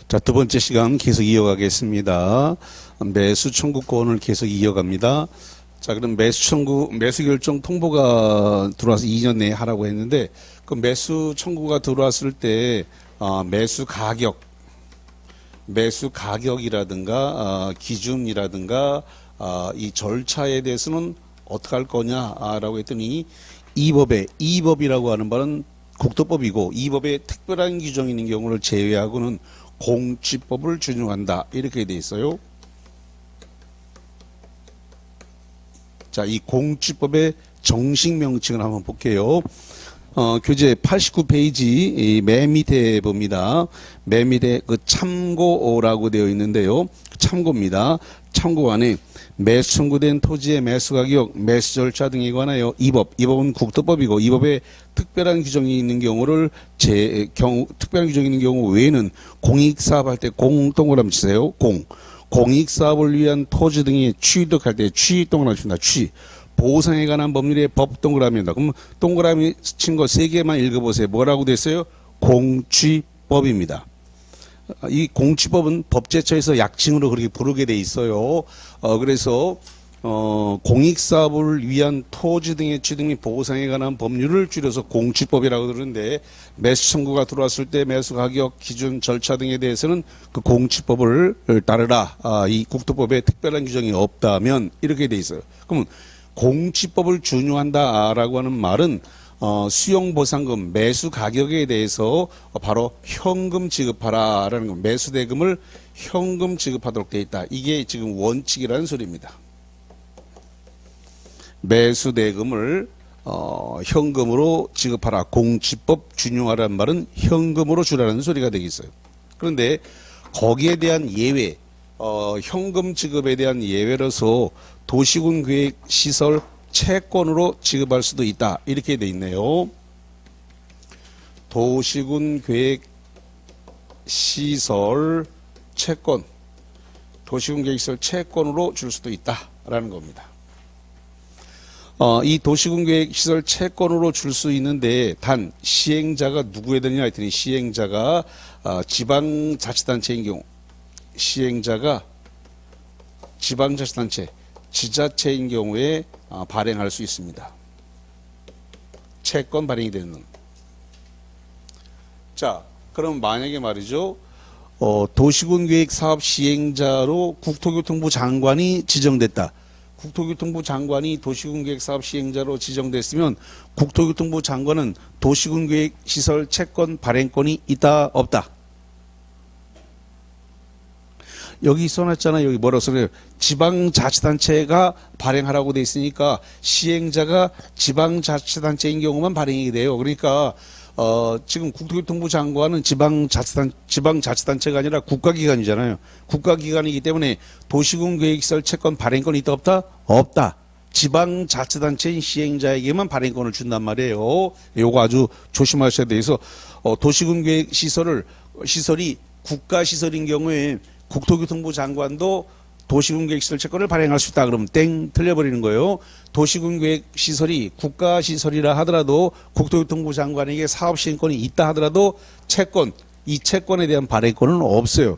자, 두 번째 시간 계속 이어가겠습니다. 매수 청구권을 계속 이어갑니다. 자, 그럼 매수 결정 통보가 들어와서 2년 내에 하라고 했는데, 그 매수 청구가 들어왔을 때, 매수 가격이라든가, 기준이라든가, 이 절차에 대해서는 어떻게 할 거냐라고 했더니, 이법이라고 하는 바는 국토법이고, 이법에 특별한 규정이 있는 경우를 제외하고는 공지법을 준용한다. 이렇게 돼 있어요. 자, 이 공지법의 정식 명칭을 한번 볼게요. 교재 89페이지 맨 밑에 봅니다. 맨 밑에 그 참고라고 되어 있는데요. 참고입니다. 참고 안에 매수 청구된 토지의 매수 가격, 매수 절차 등에 관하여 이법은 국토법이고 이법에 특별한 규정이 있는 경우를 특별한 규정이 있는 경우 외에는 공익사업할 때 동그라미 치세요. 공익사업을 위한 토지 등이 취득할 때 동그라미 칩니다. 보상에 관한 법률의 법 동그라미입니다. 그럼 동그라미 친 거 3개만 읽어보세요. 뭐라고 됐어요? 공취법입니다. 이 공취법은 법제처에서 약칭으로 그렇게 부르게 돼 있어요. 그래서 공익사업을 위한 토지 등의 취득 및 보상에 관한 법률을 줄여서 공취법이라고 그러는데, 매수 청구가 들어왔을 때 매수 가격, 기준, 절차 등에 대해서는 그 공취법을 따르라. 이 국토법에 특별한 규정이 없다면 이렇게 돼 있어요. 그러면 공취법을 준용한다라고 하는 말은 수용보상금, 매수 가격에 대해서 바로 현금 지급하라라는 거, 매수 대금을 현금 지급하도록 되어 있다. 이게 지금 원칙이라는 소리입니다. 매수 대금을 현금으로 지급하라. 공취법 준용하라는 말은 현금으로 주라는 소리가 되겠어요. 그런데 거기에 대한 예외, 현금 지급에 대한 예외로서 도시군 계획 시설 채권으로 지급할 수도 있다. 이렇게 돼 있네요. 도시군 계획 시설 채권, 도시군 계획 시설 채권으로 줄 수도 있다라는 겁니다. 이 도시군 계획 시설 채권으로 줄 수 있는데, 단 시행자가 누구에 되느냐 했더니 시행자가 지방자치단체인 경우, 시행자가 지방자치단체, 지자체인 경우에 발행할 수 있습니다. 채권 발행이 되는 놈. 자, 그럼 만약에 말이죠, 도시군 계획 사업 시행자로 국토교통부 장관이 지정됐다. 국토교통부 장관이 도시군 계획 사업 시행자로 지정됐으면 국토교통부 장관은 도시군 계획 시설 채권 발행권이 있다 없다? 여기 써놨잖아요. 여기 뭐라고 써요? 지방자치단체가 발행하라고 돼 있으니까 시행자가 지방자치단체인 경우만 발행이 돼요. 그러니까 지금 국토교통부 장관은 지방자치단체가 아니라 국가기관이잖아요. 국가기관이기 때문에 도시군 계획시설 채권 발행권이 있다 없다? 없다. 지방자치단체인 시행자에게만 발행권을 준단 말이에요. 요거 아주 조심하셔야 돼서 도시군 계획시설이 국가시설인 경우에 국토교통부 장관도 도시군 계획시설 채권을 발행할 수 있다. 그러면 땡 틀려버리는 거예요. 도시군 계획시설이 국가시설이라 하더라도 국토교통부 장관에게 사업시행권이 있다 하더라도 이 채권에 대한 발행권은 없어요.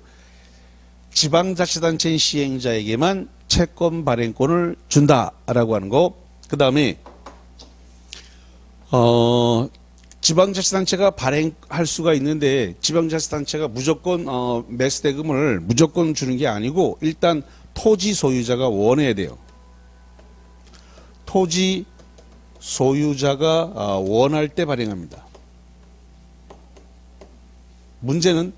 지방자치단체인 시행자에게만 채권 발행권을 준다라고 하는 거. 그 다음에 지방자치단체가 발행할 수가 있는데, 지방자치단체가 무조건 매수 대금을 무조건 주는 게 아니고 일단 토지 소유자가 원해야 돼요. 토지 소유자가 원할 때 발행합니다. 문제는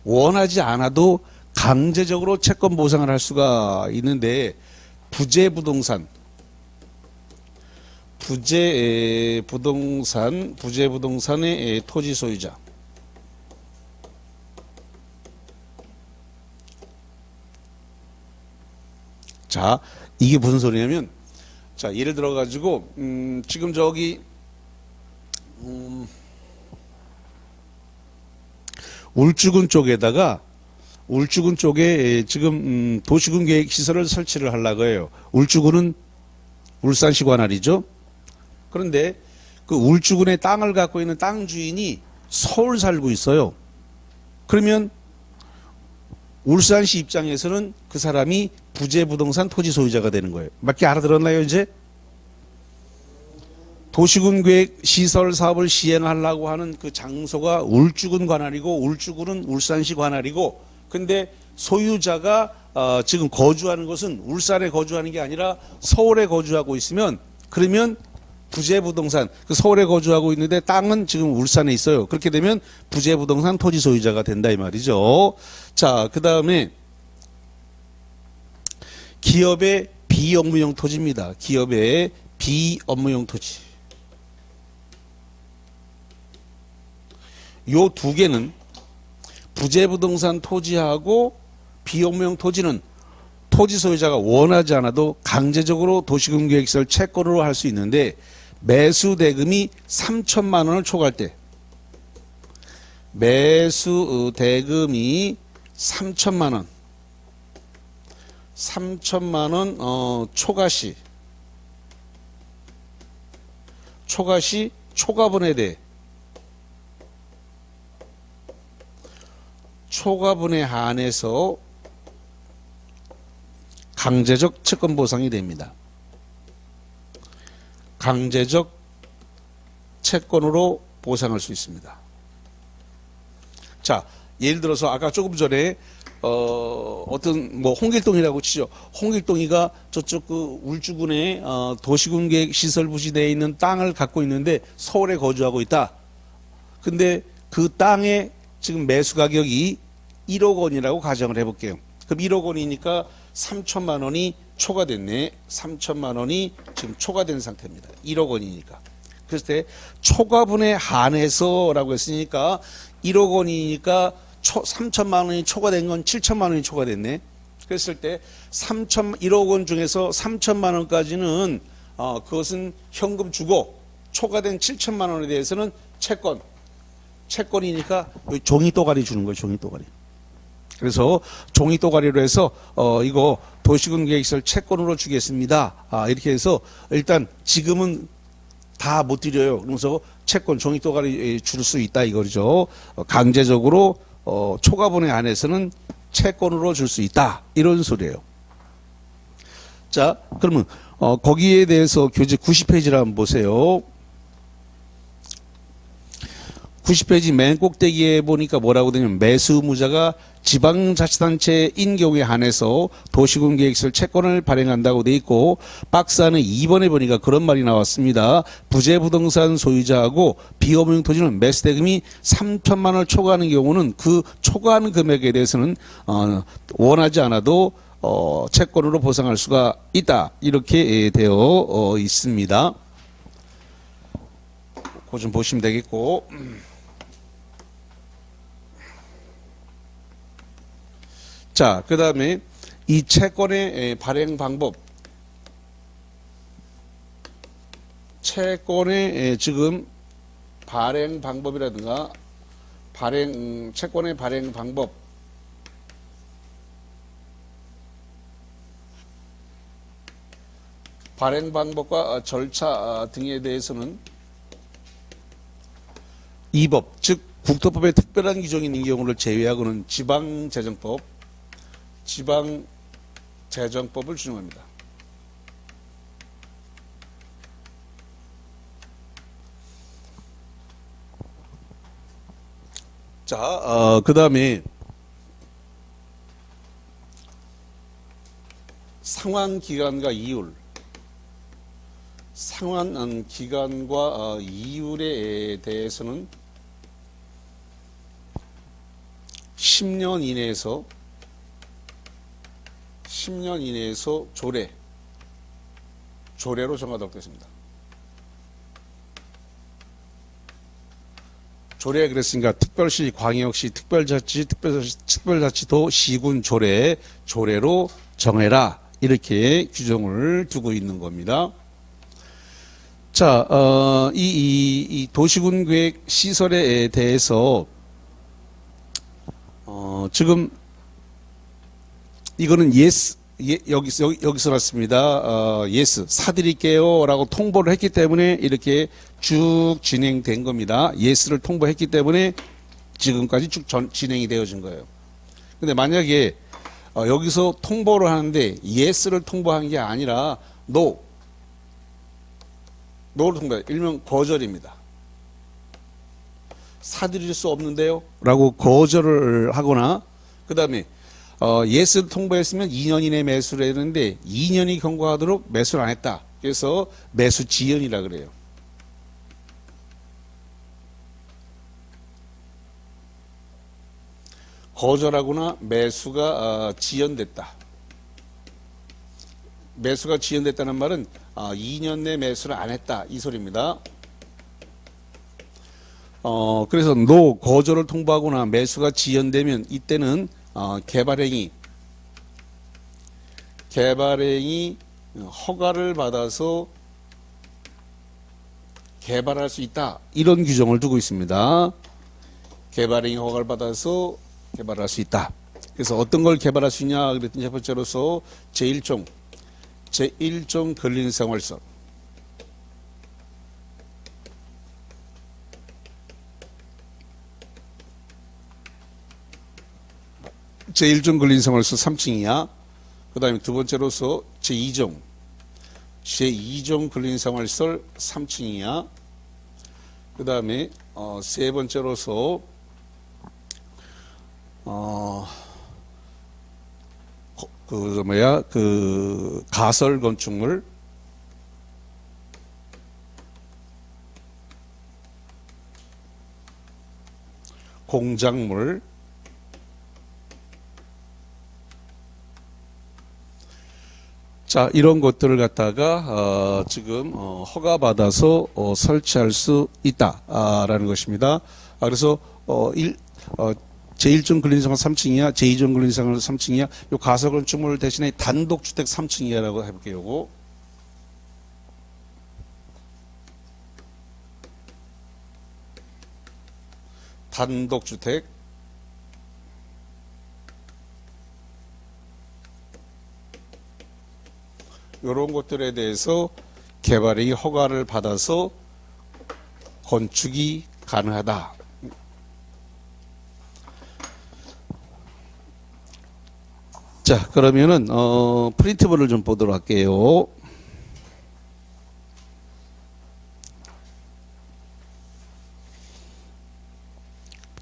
원하지 않아도 강제적으로 채권 보상을 할 수가 있는데, 부재부동산의 토지 소유자. 자, 이게 무슨 소리냐면, 자, 예를 들어 가지고 지금 저기 울주군 쪽에 지금 도시군 계획 시설을 설치를 하려고 해요. 울주군은 울산시 관할이죠. 그런데 그 울주군의 땅을 갖고 있는 땅 주인이 서울 살고 있어요. 그러면 울산시 입장에서는 그 사람이 부재부동산 토지 소유자가 되는 거예요. 맞게 알아들었나요, 이제? 도시군계획 시설 사업을 시행하려고 하는 그 장소가 울주군 관할이고 울주군은 울산시 관할이고 근데 소유자가 지금 거주하는 것은 울산에 거주하는 게 아니라 서울에 거주하고 있으면 그러면 부재부동산 그 서울에 거주하고 있는데 땅은 지금 울산에 있어요. 그렇게 되면 부재부동산 토지 소유자가 된다 이 말이죠. 자, 그다음에 기업의 비업무용 토지입니다. 기업의 비업무용 토지. 요 두 개는 부재부동산 토지하고 비업무용 토지는 토지 소유자가 원하지 않아도 강제적으로 도시군계획시설 채권으로 할 수 있는데 매수 대금이 3천만 원을 초과할 때 매수 대금이 3천만 원 3천만 원 초과시 초과분에 대해 초과분에 한해서 강제적 채권 보상이 됩니다. 강제적 채권으로 보상할 수 있습니다. 자, 예를 들어서 아까 조금 전에 어떤 뭐 홍길동이라고 치죠. 홍길동이가 저쪽 그 울주군에 도시군계획 시설 부지대에 있는 땅을 갖고 있는데 서울에 거주하고 있다. 근데 그 땅의 지금 매수 가격이 1억 원이라고 가정을 해볼게요. 그럼 1억 원이니까 3천만 원이 초과됐네. 3천만 원이 지금 초과된 상태입니다. 1억 원이니까. 그랬을 때 초과분에 한해서라고 했으니까 1억 원이니까 3천만 원이 초과된 건 7천만 원이 초과됐네. 그랬을 때 1억 원 중에서 3천만 원까지는 그것은 현금 주고 초과된 7천만 원에 대해서는 채권이니까 종이 또가리 주는 거예요. 종이 또가리. 그래서 종이 또가리로 해서 이거 도시군계획시설 채권으로 주겠습니다. 이렇게 해서 일단 지금은 다 못 드려요. 그래서 채권 종이 또가리 줄 수 있다 이거죠. 강제적으로 초과분에 한해서는 채권으로 줄 수 있다 이런 소리예요. 자, 그러면 거기에 대해서 교재 90페이지를 한번 보세요. 90페이지 맨 꼭대기에 보니까 뭐라고 되냐면 매수 의무자가 지방자치단체인 경우에 한해서 도시군계획시설 채권을 발행한다고 돼 있고 박스 안에 2번에 보니까 그런 말이 나왔습니다. 부재부동산 소유자하고 비업무용 토지는 매수 대금이 3천만 원을 초과하는 경우는 그 초과하는 금액에 대해서는 원하지 않아도 채권으로 보상할 수가 있다. 이렇게 되어 있습니다. 그거 좀 보시면 되겠고 자, 그 다음에 이 채권의 발행 방법 채권의 지금 발행 방법이라든가 채권의 발행 방법 발행 방법과 절차 등에 대해서는 이 법, 즉 국토법에 특별한 규정이 있는 경우를 제외하고는 지방재정법을 준용합니다. 자, 그 다음에 상환기간과 이율 상환기간과 이율에 대해서는 10년 이내에서 조례로 정하도록 되었습니다. 조례 그랬으니까 특별시, 광역시, 특별자치도, 시군 조례로 정해라 이렇게 규정을 두고 있는 겁니다. 자, 이 도시군계획 시설에 대해서 지금 이거는 여기서 났습니다. 예스 사드릴게요 라고 통보를 했기 때문에 이렇게 쭉 진행된 겁니다. 예스를 통보했기 때문에 지금까지 쭉 진행이 되어진 거예요. 근데 만약에 여기서 통보를 하는데 yes를 통보한 게 아니라 no를 통보해. 일명 거절입니다. 사드릴 수 없는데요? 라고 거절을 하거나, 그 다음에 yes를 통보했으면 2년 이내 매수를 했는데 2년이 경과하도록 매수를 안 했다. 그래서 매수 지연이라 그래요. 거절하거나 매수가 지연됐다. 매수가 지연됐다는 말은 2년 내 매수를 안 했다. 이 소리입니다. 그래서 no 거절을 통보하거나 매수가 지연되면 이때는 개발행위 허가를 받아서 개발할 수 있다. 이런 규정을 두고 있습니다. 개발행위 허가를 받아서 개발할 수 있다. 그래서 어떤 걸 개발할 수 있냐 그랬더니 첫 번째로서 제1종 근린생활설, 제1종 근린생활설 3층 이하, 그 다음에 두 번째로서 제2종 근린생활설 3층 이하, 그 다음에 세 번째로서 가설 건축물, 공작물, 자, 이런 것들을 갖다가 지금 허가받아서 설치할 수 있다라는 것입니다. 그래서 제1종 근린생활 3층 이하, 제2종 근린생활 3층 이하, 요 가설 건축물 대신에 단독주택 3층 이하라고 해볼게요. 요거. 단독주택 이런 것들에 대해서 개발이 허가를 받아서 건축이 가능하다. 자, 그러면은 프린트볼을 좀 보도록 할게요.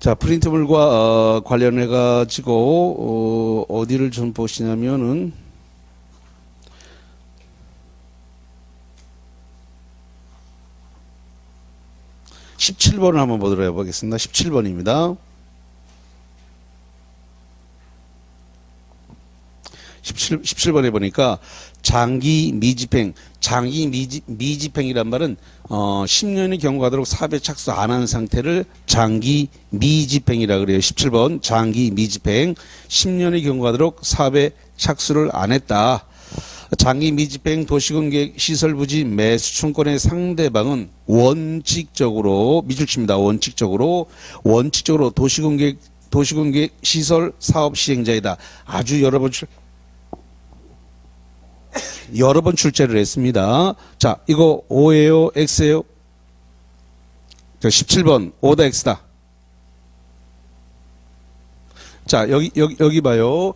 자, 프린트볼과 관련해 가지고 어디를 좀 보시냐면은 17번을 한번 보도록 해보겠습니다. 17번입니다. 17번에 보니까 장기 미집행이란 말은 10년이 경과하도록 사업에 착수 안 한 상태를 장기 미집행이라 그래요. 17번 장기 미집행 10년이 경과하도록 사업에 착수를 안 했다. 장기 미집행 도시공계획 시설부지 매수청권의 상대방은 원칙적으로 미줄칩니다. 원칙적으로 도시공계획 시설 사업 시행자이다. 아주 여러 번 출제를 했습니다. 자, 이거 O예요, X예요? 자, 17번 O다 X다. 자, 여기 봐요.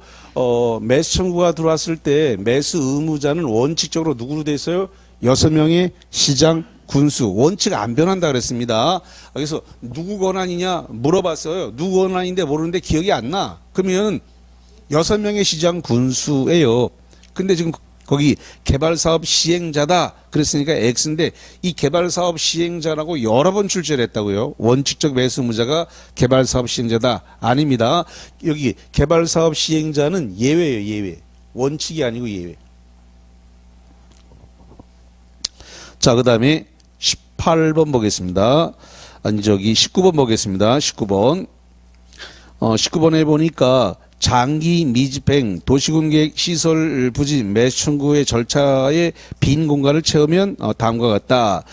매수 청구가 들어왔을 때 매수 의무자는 원칙적으로 누구로 돼 있어요? 6명의 시장 군수. 원칙 안 변한다 그랬습니다. 그래서 누구 권한이냐 물어봤어요. 누구 권한인데 모르는데 기억이 안 나. 그러면 6명의 시장 군수예요. 근데 지금 거기 개발사업 시행자다 그랬으니까 X인데 이 개발사업 시행자라고 여러 번 출제를 했다고요. 원칙적 매수 의무자가 개발사업 시행자다. 아닙니다. 여기 개발사업 시행자는 예외예요. 예외. 원칙이 아니고 예외. 자, 그 다음에 18번 보겠습니다. 아니 저기 19번 보겠습니다. 19번 19번에 보니까 장기 미집행 도시공계획 시설 부지 매수 청구의 절차에 빈 공간을 채우면 다음과 같다.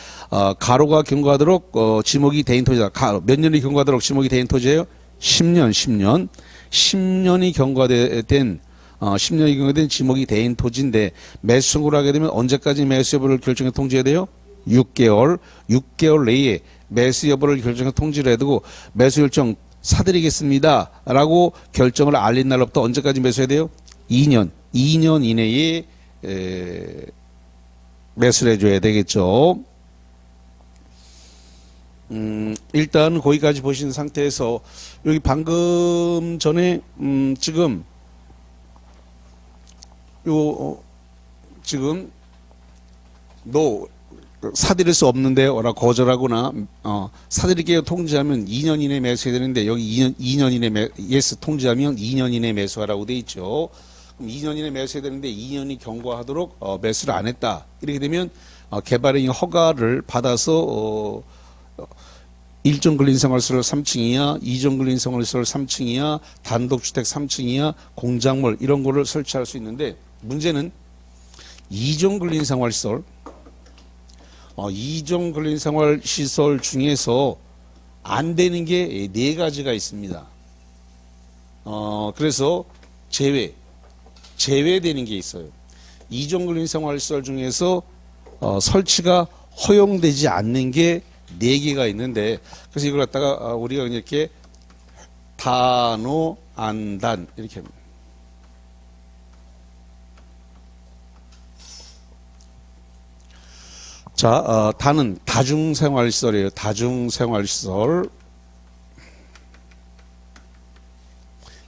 가로가 경과하도록 지목이 대인 토지다. 몇 년이 경과하도록 지목이 대인 토지예요? 10년이 경과된 10년이 경과된 지목이 대인 토지인데 매수 청구를 하게 되면 언제까지 매수 여부를 결정해 통지해야 돼요? 6개월 내에 매수 여부를 결정해 통지를 해두고 매수 결정 사드리겠습니다. 라고 결정을 알린 날로부터 언제까지 매수해야 돼요? 2년. 2년 이내에 매수를 해줘야 되겠죠. 일단 거기까지 보신 상태에서 여기 방금 전에 지금 지금 사드릴 수 없는데요 라고 거절하거나 사드릴게요 통지하면 2년 이내 매수해야 되는데 여기 2년 이내 예스 통지하면 2년 이내 매수하라고 돼 있죠. 그럼 2년 이내 매수해야 되는데 2년이 경과하도록 매수를 안 했다. 이렇게 되면 개발인이 허가를 받아서 1종 근린생활시설 3층 이하, 2종 근린생활시설 3층 이하, 단독주택 3층 이하, 공작물 이런 거를 설치할 수 있는데 문제는 2종 근린생활시설 2종 근린생활시설 중에서 안 되는 게 4가지가 있습니다. 그래서 제외되는 게 있어요. 2종 근린생활시설 중에서 설치가 허용되지 않는 게 4개가 있는데 그래서 이걸 갖다가 우리가 이렇게 단호 안단 이렇게 합니다. 자, 단은 다중생활시설이에요. 다중생활시설.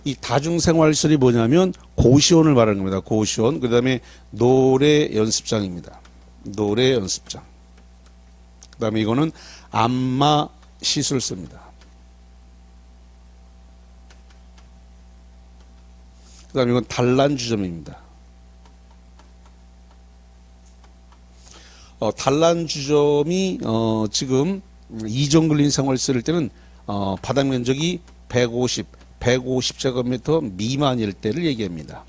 이 다중생활시설이 뭐냐면 고시원을 말하는 겁니다. 고시원. 그 다음에 노래 연습장입니다. 노래 연습장. 그 다음에 이거는 안마 시술소입니다. 그 다음에 이건 단란주점입니다. 단란주점이 지금 2종 근린생활시설일 때는 바닥 면적이 150제곱미터 미만일 때를 얘기합니다.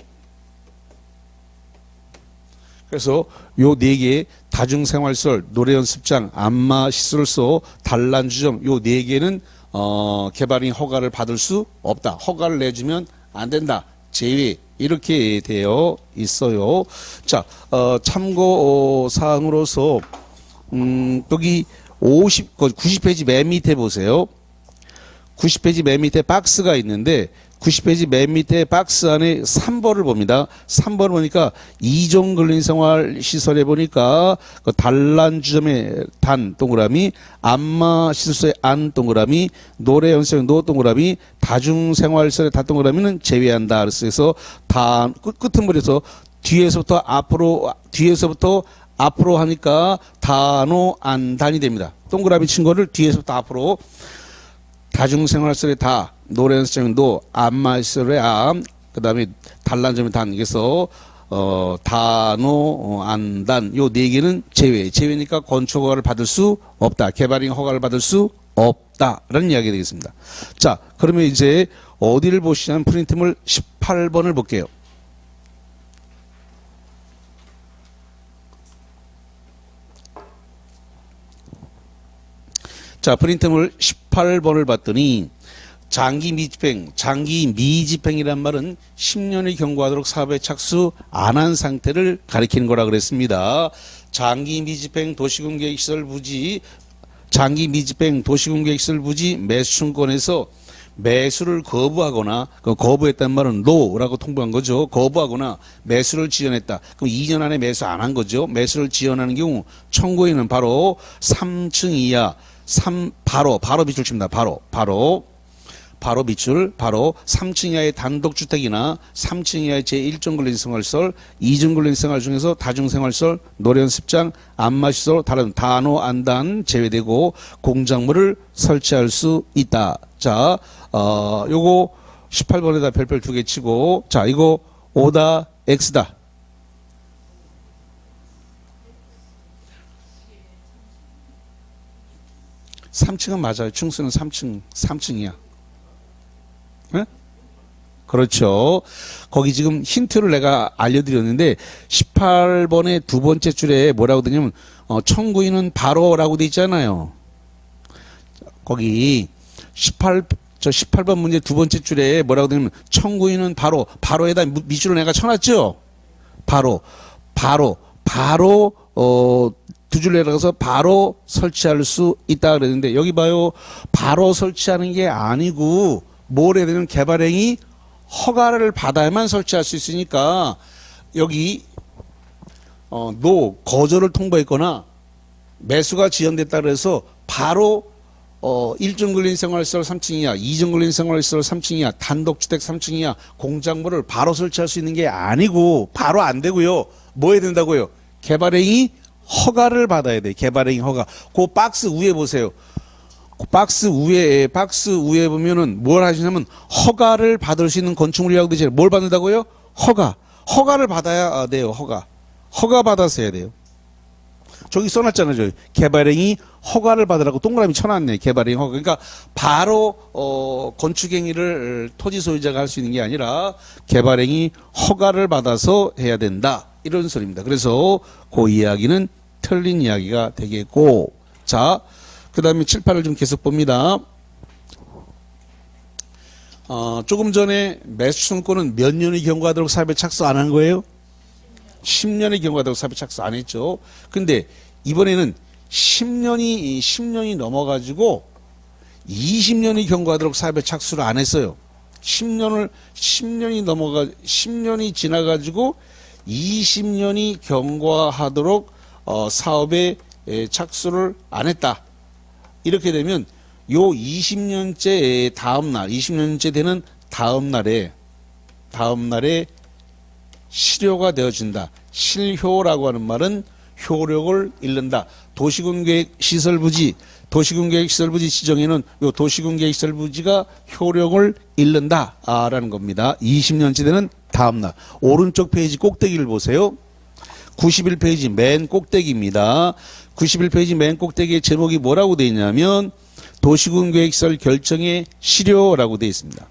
그래서 요 4개 다중생활시설, 노래연습장, 안마시설소, 단란주점 요 4개는 개발인 허가를 받을 수 없다. 허가를 내주면 안 된다. 제외 이렇게 되어 있어요. 자, 참고 사항으로서 여기 90페이지 맨 밑에 보세요. 90페이지 맨 밑에 박스가 있는데 90페이지 맨 밑에 박스 안에 3번을 봅니다. 3번을 보니까 2종 근린생활시설에 보니까 그 단란주점의 단 동그라미, 안마시설소의 안 동그라미, 노래연습의 노 동그라미, 다중생활시설의 다 동그라미는 제외한다. 그래서 끄트머리에서 뒤에서부터 앞으로 하니까 단호 안 단이 됩니다. 동그라미 친 거를 뒤에서부터 앞으로 다중생활시설의 다, 노래연습장의 노, 안마시설의 암, 그 다음에 단란점의 단, 그래서 단호, 안단 요 4개는 제외니까 건축허가를 받을 수 없다. 개발인 허가를 받을 수 없다라는 이야기가 되겠습니다. 자, 그러면 이제 어디를 보시냐면 프린트물 18번을 볼게요. 자, 프린트물 18번을 봤더니 장기 미집행이란 말은 10년이 경과하도록 사업에 착수 안 한 상태를 가리키는 거라 그랬습니다. 장기 미집행 도시공계시설 부지 매수청권에서 매수를 거부하거나 거부했단 말은 no라고 통보한 거죠. 거부하거나 매수를 지연했다. 그럼 2년 안에 매수 안 한 거죠. 매수를 지연하는 경우 청구인은 바로 3층 이하 바로 밑줄 칩니다. 바로 밑줄 3층 이하의 단독주택이나 3층 이하의 제1종 근린생활시설, 2종 근린생활 중에서 다중생활시설, 노래연습장, 안마시설, 다른 단호 안단 제외되고 공작물을 설치할 수 있다. 자, 요거 18번에다 별별 2개 치고, 자, 이거 O다 X다. 3층은 맞아요. 충수는 3층이야. 네? 그렇죠. 거기 지금 힌트를 내가 알려드렸는데 18번의 2번째 줄에 뭐라고 되냐면 청구인은 바로라고 돼 있잖아요. 거기 18번 문제 2번째 줄에 뭐라고 되냐면 청구인은 바로에다 밑줄을 내가 쳐놨죠. 바로 두 줄 내려가서 바로 설치할 수 있다 그랬는데 여기 봐요. 바로 설치하는 게 아니고 뭘 해야 되는 개발행위 허가를 받아야만 설치할 수 있으니까 여기 노 거절을 통보했거나 매수가 지연됐다 그래서 바로 1층 근린 생활시설 3층 이하, 2층 근린 생활시설 3층 이하, 단독주택 3층 이하 공작물을 바로 설치할 수 있는 게 아니고 바로 안 되고요. 뭐 해야 된다고요? 개발행위 허가를 받아야 돼. 개발행위 허가. 그 박스 위에 보세요. 그 박스 위에 보면은 뭘 하시냐면 허가를 받을 수 있는 건축물이라고 되죠. 뭘 받는다고요? 허가. 허가를 받아야 돼요. 허가 받아서 해야 돼요. 저기 써놨잖아요. 저기. 개발행위 허가를 받으라고 동그라미 쳐놨네. 개발행위 허가. 그러니까 바로 건축행위를 토지 소유자가 할 수 있는 게 아니라 개발행위 허가를 받아서 해야 된다. 이런 소리입니다. 그래서 그 이야기는 틀린 이야기가 되겠고, 자, 그 다음에 7, 8을 좀 계속 봅니다. 조금 전에 매수청구는 몇 년이 경과하도록 사업에 착수 안 한 거예요? 10년이 경과하도록 사업에 착수 안 했죠. 근데 이번에는 10년이 넘어가지고 20년이 경과하도록 사업에 착수를 안 했어요. 10년이 지나가지고 20년이 경과하도록 사업에 착수를 안 했다. 이렇게 되면 요 20년째 다음날, 20년째 되는 다음날에 실효가 되어진다. 실효라고 하는 말은 효력을 잃는다. 도시군계획시설부지 지정에는 요 도시군계획시설부지가 효력을 잃는다. 라는 겁니다. 20년째 되는 다음날. 오른쪽 페이지 꼭대기를 보세요. 91페이지 맨 꼭대기입니다. 91페이지 맨 꼭대기의 제목이 뭐라고 되어 있냐면 도시군계획시설 결정의 실효라고 되어 있습니다.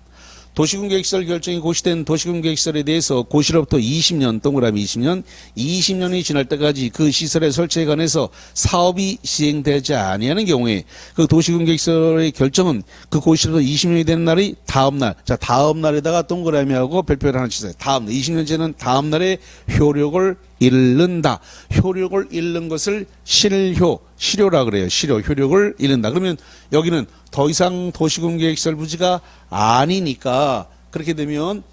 도시군계획시설 결정이 고시된 도시군계획시설에 대해서 고시로부터 20년, 동그라미 20년이 지날 때까지 그 시설의 설치에 관해서 사업이 시행되지 아니하는 경우에 그 도시군계획시설의 결정은 그 고시로부터 20년이 되는 날이 다음날, 자, 다음날에다가 동그라미하고 별표를 하나 치세요. 다음날, 20년째는 다음날에 효력을 잃는다. 효력을 잃는 것을 실효라 그래요. 효력을 잃는다. 그러면 여기는 더 이상 도시군계획시설 부지가 아니니까 그렇게 되면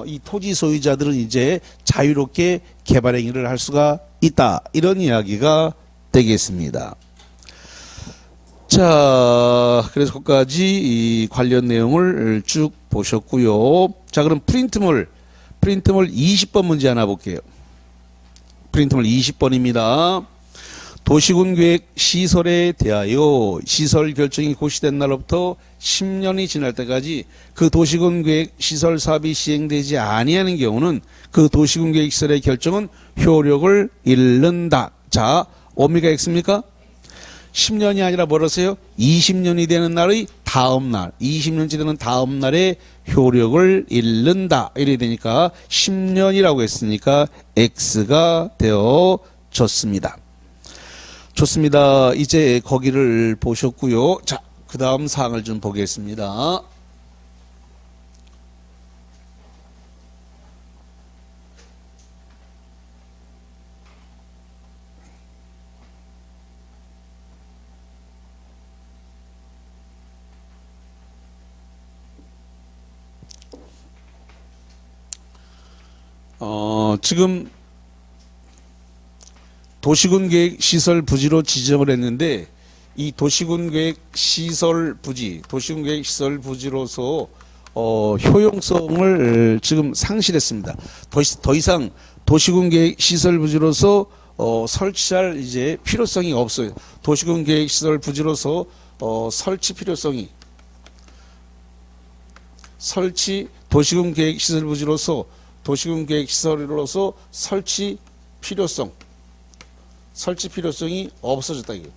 이 토지 소유자들은 이제 자유롭게 개발 행위를 할 수가 있다. 이런 이야기가 되겠습니다. 자, 그래서 거기까지 이 관련 내용을 쭉 보셨고요. 자, 그럼 프린트물 20번 문제 하나 볼게요. 프린트물 20번입니다. 도시군계획 시설에 대하여 시설 결정이 고시된 날로부터 10년이 지날 때까지 그 도시군계획 시설 사업이 시행되지 아니하는 경우는 그 도시군계획 시설의 결정은 효력을 잃는다. 자, 어미가 X입니까? 10년이 아니라 뭐라세요? 20년이 되는 날의 다음 날, 20년째 되는 다음 날에 효력을 잃는다. 이래 되니까 10년이라고 했으니까 X가 되어졌습니다. 좋습니다. 이제 거기를 보셨고요. 자, 그 다음 사항을 좀 보겠습니다. 지금 도시군계획 시설 부지로 지정을 했는데 이 도시군계획 시설 부지로서 효용성을 지금 상실했습니다. 더 이상 도시군계획 시설 부지로서 설치할 이제 필요성이 없어요. 도시군계획 시설 부지로서 설치 필요성이 도시군계획 시설 부지로서 도시군계획 시설로서 설치 필요성이 없어졌다 이게.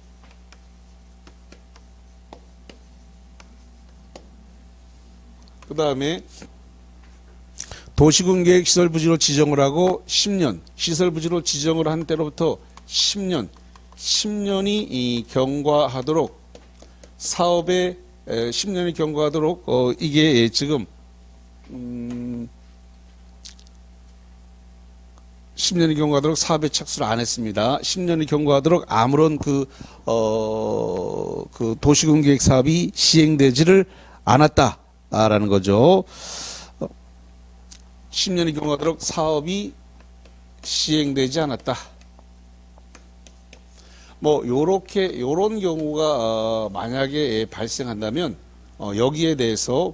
그 다음에 도시군계획 시설부지로 지정을 하고 10년 시설부지로 지정을 한 때로부터 10년이 경과하도록 사업에 10년이 경과하도록 이게 지금 10년이 경과하도록 사업에 착수를 안 했습니다. 10년이 경과하도록 아무런 그 도시군 계획 사업이 시행되지를 않았다라는 거죠. 10년이 경과하도록 사업이 시행되지 않았다. 뭐 요런 경우가 만약에 발생한다면 여기에 대해서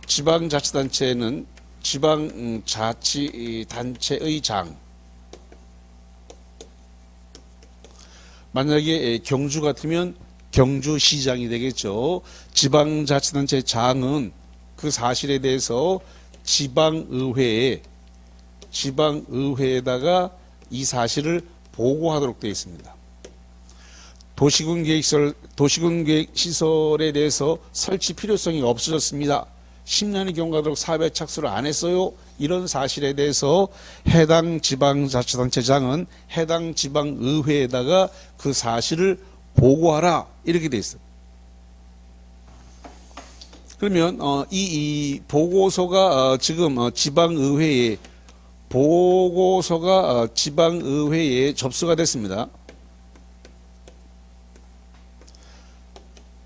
지방자치단체는 지방자치단체의 장, 만약에 경주 같으면 경주시장이 되겠죠. 지방자치단체 장은 그 사실에 대해서 지방의회에다가 이 사실을 보고하도록 되어 있습니다. 도시군계획시설에 대해서 설치 필요성이 없어졌습니다. 10년이 경과하도록 사업에 착수를 안 했어요. 이런 사실에 대해서 해당 지방자치단체장은 해당 지방의회에다가 그 사실을 보고하라 이렇게 돼 있어요. 그러면 이 보고서가 지금 지방의회에 접수가 됐습니다.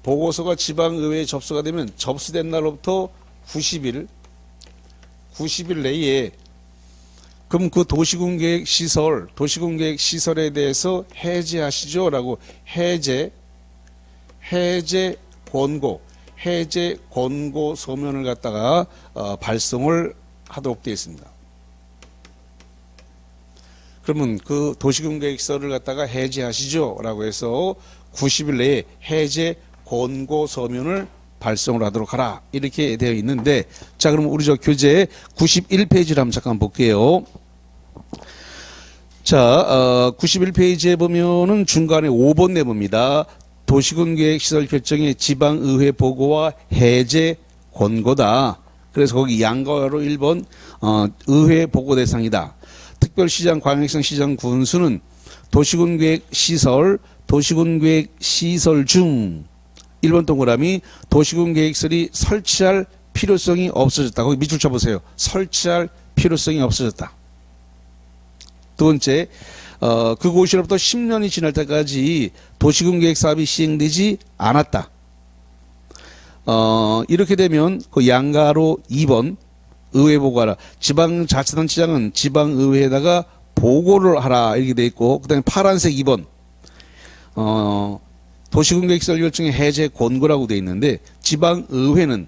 보고서가 지방의회에 접수가 되면 접수된 날로부터 90일 내에 그럼 그 도시군계획시설에 대해서 해제하시죠 라고 해제 권고 서면을 갖다가 발송을 하도록 되어 있습니다. 그러면 그 도시군계획시설을 갖다가 해제하시죠 라고 해서 90일 내에 해제 권고 서면을 발송을 하도록 하라 이렇게 되어 있는데, 자 그럼 우리 저 교재 91페이지를 한번 잠깐 볼게요. 자 91페이지에 보면은 중간에 5번 내봅니다. 도시군계획시설 결정의 지방의회 보고와 해제 권고다. 그래서 거기 양가로 1번 의회 보고 대상이다. 특별시장, 광역시장, 시장, 군수는 도시군계획시설 중 1번 동그라미 도시군계획시설이 설치할 필요성이 없어졌다. 거기 밑줄 쳐보세요. 설치할 필요성이 없어졌다. 두 번째, 그곳으로부터 10년이 지날 때까지 도시군계획 사업이 시행되지 않았다. 이렇게 되면 그 양가로 2번 의회 보고하라. 지방자치단체장은 지방의회에다가 보고를 하라 이렇게 돼 있고, 그 다음에 파란색 2번 도시군계획시설 결정의 해제 권고라고 돼 있는데, 지방의회는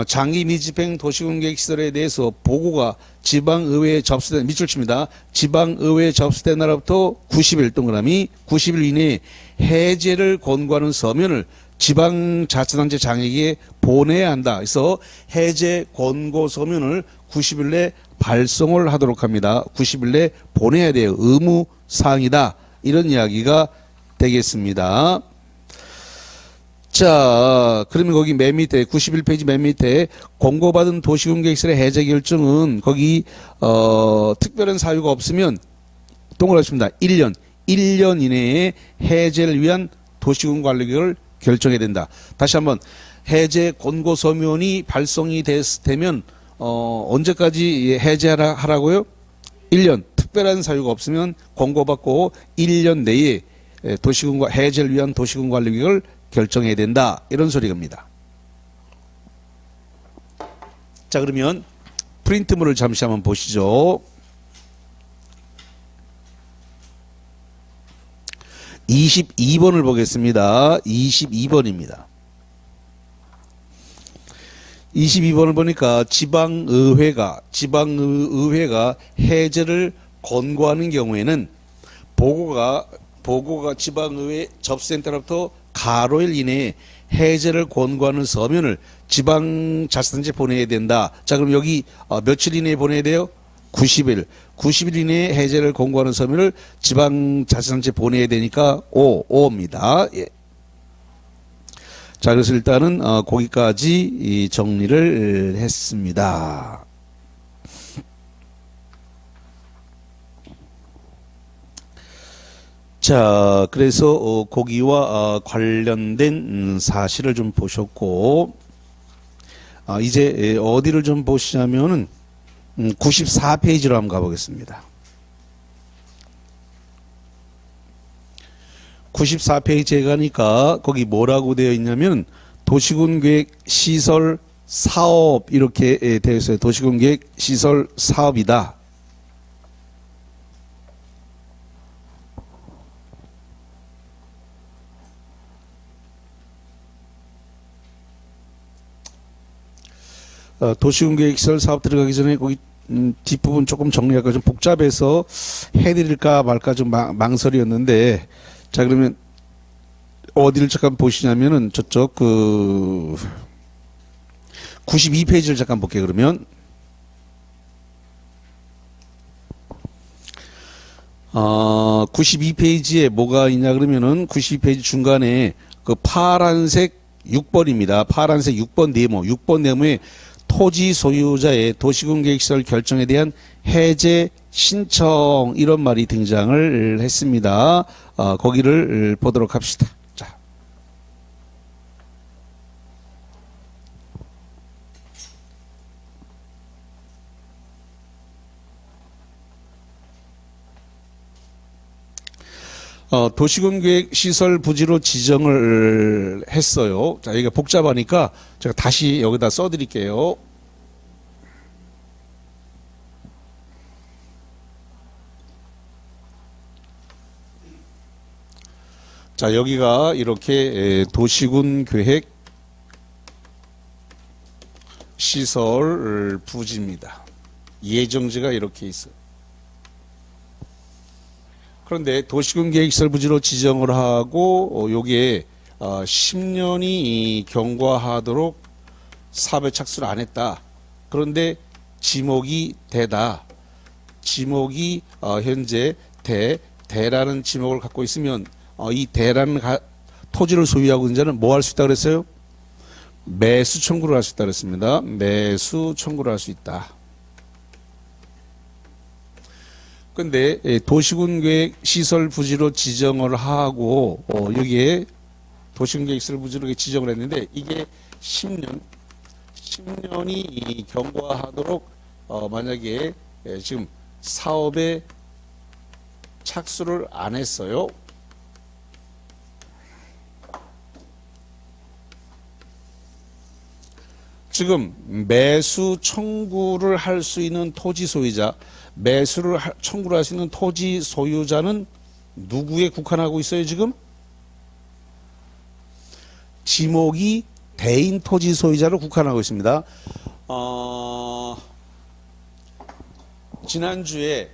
장기 미집행 도시군계획시설에 대해서 보고가 지방의회에 접수된, 밑줄 칩니다. 지방의회에 접수된 날부터 90일 동그라미 90일 이내에 해제를 권고하는 서면을 지방자치단체 장에게 보내야 한다. 그래서 해제 권고 서면을 90일 내 발송을 하도록 합니다. 90일 내 보내야 돼요. 의무사항이다. 이런 이야기가 되겠습니다. 자, 그러면 거기 맨 밑에 91페이지 맨 밑에 권고받은 도시군계획시설의 해제 결정은 거기 특별한 사유가 없으면 동그라집니다. 1년 이내에 해제를 위한 도시군 관리계획을 결정해야 된다. 다시 한번 해제 권고 서면이 발송이 되면 언제까지 해제하라고요? 1년. 특별한 사유가 없으면 권고받고 1년 내에 도시군과 해제를 위한 도시군 관리계획을 결정해야 된다. 이런 소리입니다. 자, 그러면 프린트물을 잠시 한번 보시죠. 22번을 보겠습니다. 22번입니다. 22번을 보니까 지방의회가 해제를 권고하는 경우에는 보고가 지방의회 접수센터로부터 가로 1 이내에 해제를 권고하는 서면을 지방자치단체에 보내야 된다. 자, 그럼 여기 며칠 이내에 보내야 돼요? 90일 이내에 해제를 권고하는 서면을 지방자치단체에 보내야 되니까 5입니다. 예. 자, 그래서 일단은 거기까지 정리를 했습니다. 자, 그래서 거기와 관련된 사실을 좀 보셨고, 이제 어디를 좀 보시냐면은 94페이지로 한번 가보겠습니다. 94페이지에 가니까 거기 뭐라고 되어 있냐면 도시군계획 시설 사업 이렇게 되어 있어요. 도시군계획 시설 사업이다. 도시군계획 시설 사업 들어가기 전에 거기 뒷부분 조금 정리할까 좀 복잡해서 해드릴까 말까 좀 망설이었는데, 자 그러면 어디를 잠깐 보시냐면은 저쪽 92페이지를 잠깐 볼게요. 그러면 92페이지에 뭐가 있냐 그러면은 92페이지 중간에 그 파란색 6번입니다. 파란색 6번 네모, 6번 네모에 토지 소유자의 도시군계획시설 결정에 대한 해제 신청 이런 말이 등장을 했습니다. 거기를 보도록 합시다. 자, 도시군계획 시설 부지로 지정을 했어요. 자, 여기가 복잡하니까 제가 다시 여기다 써드릴게요. 자, 여기가 이렇게 도시군계획 시설 부지입니다. 예정지가 이렇게 있어요. 그런데 도시군계획시설 부지로 지정을 하고 요게 10년이 경과하도록 사업에 착수를 안 했다. 그런데 지목이 대다. 지목이 현재 대라는 지목을 갖고 있으면 이 대라는 토지를 소유하고 있는 자는 뭐 할 수 있다 그랬어요? 매수 청구를 할 수 있다 그랬습니다. 매수 청구를 할 수 있다. 근데 도시군계획 시설 부지로 지정을 하고 여기에 도시군계획 시설 부지로 지정을 했는데 이게 10년이 경과하도록 만약에 지금 사업에 착수를 안 했어요. 지금 매수 청구를 할 수 있는 토지 소유자, 매수를 청구를 할 수 있는 토지 소유자는 누구에 국한하고 있어요, 지금? 지목이 대인 토지 소유자를 국한하고 있습니다. 지난주에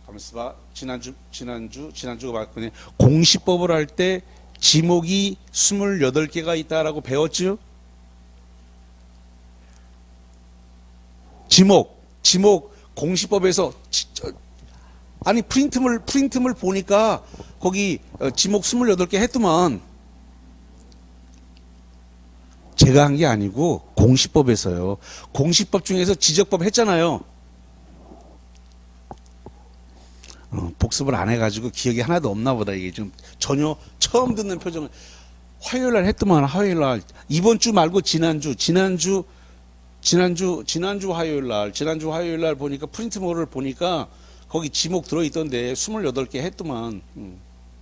가만있어 봐. 지난주가 맞거든요. 공시법을 할 때 지목이 28개가 있다라고 배웠죠? 지목 공시법에서 아니 프린트물 보니까 거기 지목 28개 했더만 제가 한 게 아니고 공시법에서요. 공시법 중에서 지적법 했잖아요. 복습을 안 해가지고 기억이 하나도 없나 보다. 이게 좀 전혀 처음 듣는 표정을 화요일 날 했더만. 화요일 날 이번 주 말고 지난주 화요일 날 보니까 프린트물을 보니까 거기 지목 들어있던데 28개 했더만.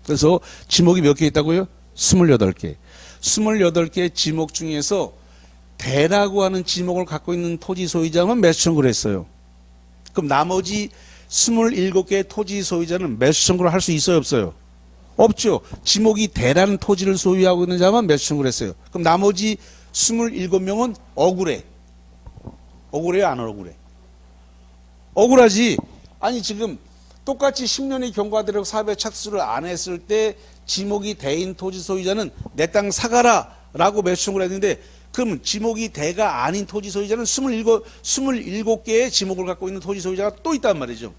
그래서 지목이 몇 개 있다고요? 28개. 28개 지목 중에서 대라고 하는 지목을 갖고 있는 토지 소유자만 매수 청구를 했어요. 그럼 나머지 27개의 토지 소유자는 매수 청구를 할 수 있어요, 없어요? 없죠. 지목이 대라는 토지를 소유하고 있는 자만 매수 청구를 했어요. 그럼 나머지 27명은 억울해. 억울해요, 안 억울해? 억울하지. 아니 지금 똑같이 10년이 경과되도록 사업에 착수를 안 했을 때 지목이 대인 토지 소유자는 내 땅 사가라 라고 매수 청구를 했는데, 그럼 지목이 대가 아닌 토지 소유자는 27개의 지목을 갖고 있는 토지 소유자가 또 있단 말이죠.